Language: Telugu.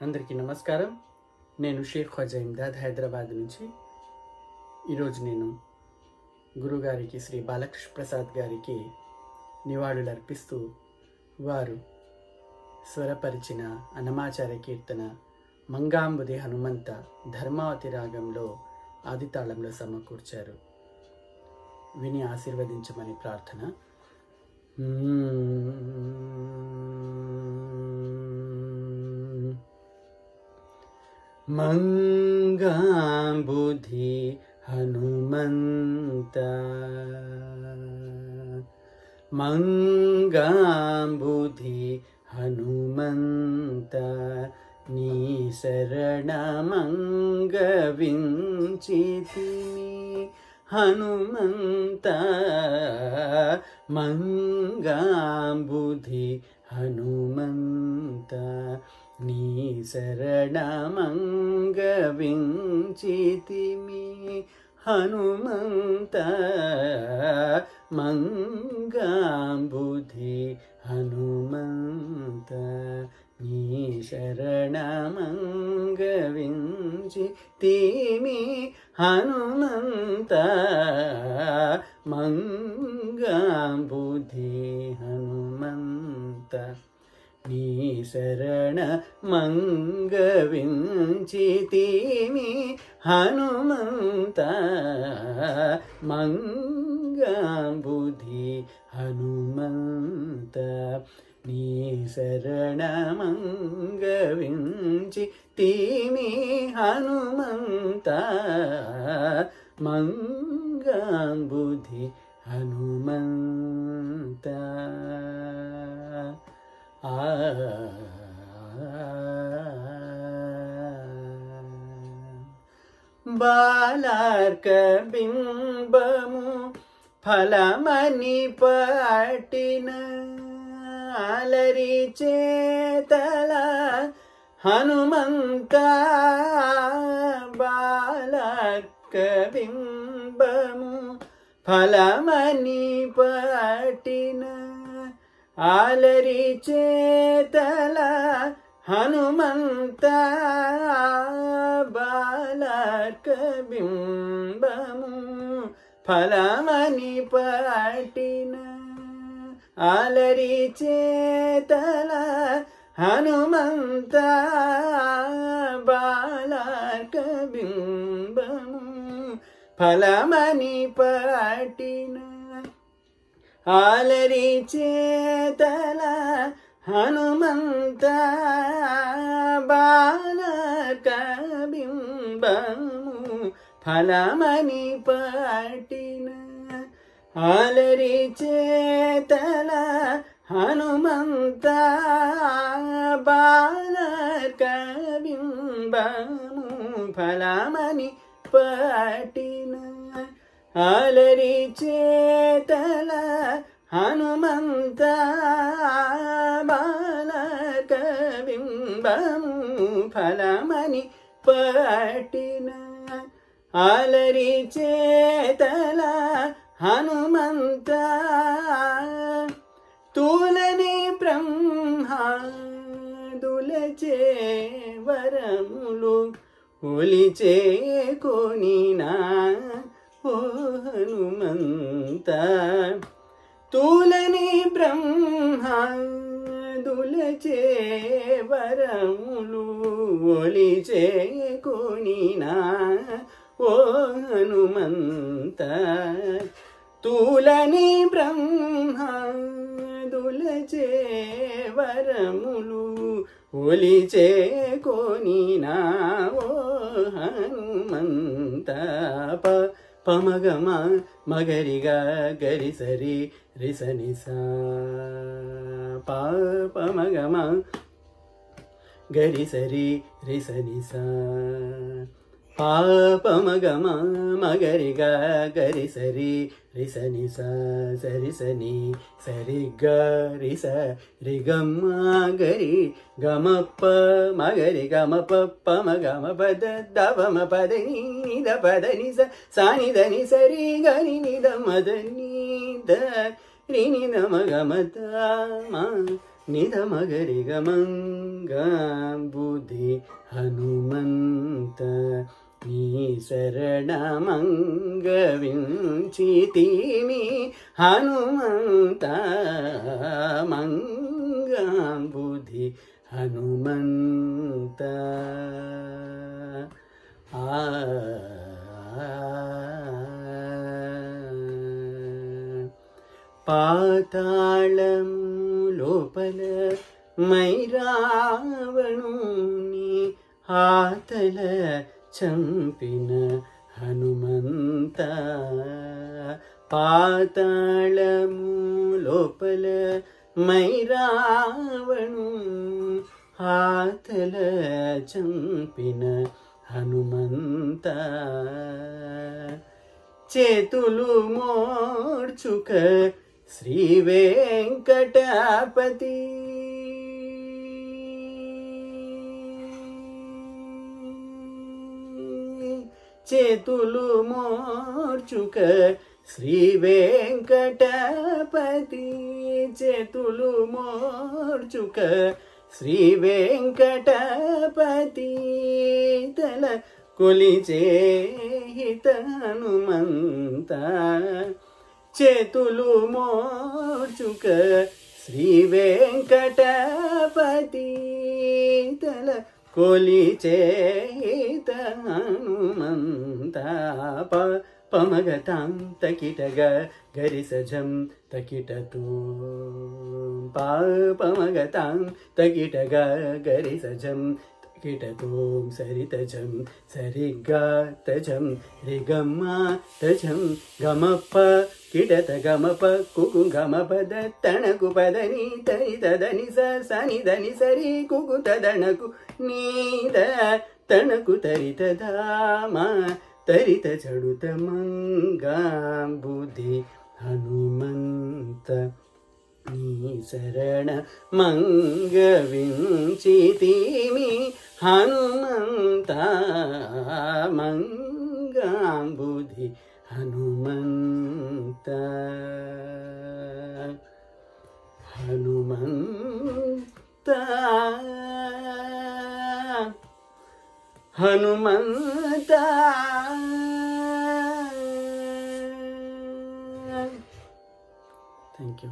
అందరికీ నమస్కారం. నేను షేక్ ఖ్వాజా ఇమ్దాద్ హైదరాబాద్ నుంచి. ఈరోజు నేను గురుగారికి శ్రీ బాలకృష్ణ ప్రసాద్ గారికి నివాళులు అర్పిస్తూ వారు స్వరపరిచిన అన్నమాచార్య కీర్తన మంగాంబుది హనుమంత ధర్మావతి రాగంలో ఆదితాళంలో సమకూర్చారు. విని ఆశీర్వదించమని ప్రార్థన. మంగాంబుధి హనుమంత మంగాంబుధి హనుమంత నీ శరణమంగవించితిని హనుమంత మంగాంబుధి హనుమంత నీ శరణమంగవించితిమి హనుమంత మంగాంబుధి హనుమంత నీ శరణమంగవించితిమి హనుమంత మంగాంబుధి హనుమంత నీ శరణమంగవించితిమి హనుమంత మంగాంబుధి హనుమంత నీ శరణమంగవించితిమి హనుమంత మంగాంబుధి హనుమంత. బాలార్క బింబము ఫలమని పట్టిన అలరి చేతల హనుమంత బాలార్క బింబము ఫలమని పట్టిన ఆలరి చేతల హనుమంత బాలార్క బింబము ఫలమని పట్టిన ఆలరి చేతల హనుమంత బాలార్క బింబము ఫలమని పట్టిన ఆలరి చేతల హనుమంత బాలార్క బింబము ఫలమని పట్టిన ఆలరి చేతల హనుమంత బాలార్క బింబము ఫలమని పట్టిన ఆలరి చేతల హనుమంత బాలార్క బింబము ఫలమని పట్టిన ఆలరి చేతల హనుమంత తూలని బ్రహ్మాదులచే వరములు ఒలిచే కొనినా ఓ హనుమంత తూలని బ్రహ్మాదులచే వరములు ఒలిచే కొనినా ఓ హనుమంత తూలని బ్రహ్మాదులచే వరములు ఒలిచే కొనినా ఓ హనుమంత పమగమ మగరిగా గరి సరి రిసని సా పమగమ గరి సరి రిసని సా పాపమగమ మగరిగా గరి సరి రిసని సా సరి సని సరి గరి స రిగమ్మ గరి గమప్ప మగరి గమ పమగమ పద దవమ పదని నిద పదని సాని దని సరి గని నిద మదని ద రిని నమ గమ మ నిద మగరి గమంగ బుద్ధి హనుమంత నీ శరణమంగ వించితిమి హనుమంత మంగ బుద్ధి హనుమంత పాతాళము లోపల మైరావణుని ఆతల చంపిన హనుమంత పాతాళము లోపల మైరావణు ఆతల చంపిన హనుమంత చేతులు మోడ్చుక శ్రీ వెంకటపతి చేతులు మోర్చుక శ్రీ వెంకటపతి చేతులు మోర్చుక శ్రీ వెంకటపతి తల కొలిచే హిత హనుమంత చేతులు మోర్చుక శ్రీ వెంకటపతి తల కొలిచే హిత హనుమంత పమగతాం తకిటగ గరిసజం తకిటతూ పమగతాం తకిటగ గరిసజం తకిటతూం సరితజం సరిగా తజం రిగమ్మ తజం గమప్ప కిటత గమప కుకు గమపద తణకు పదని తరితదని సని దని సరి కుకు తదణకు నీద తణకు తరితదామ తరిత చడుత మంగాం బుద్ధి హనుమంత నీ శరణ మంగ వించితిమి హనుమంత మంగాం బుద్ధి హనుమంత హనుమంత హనుమంత థ్యాంక్ యూ.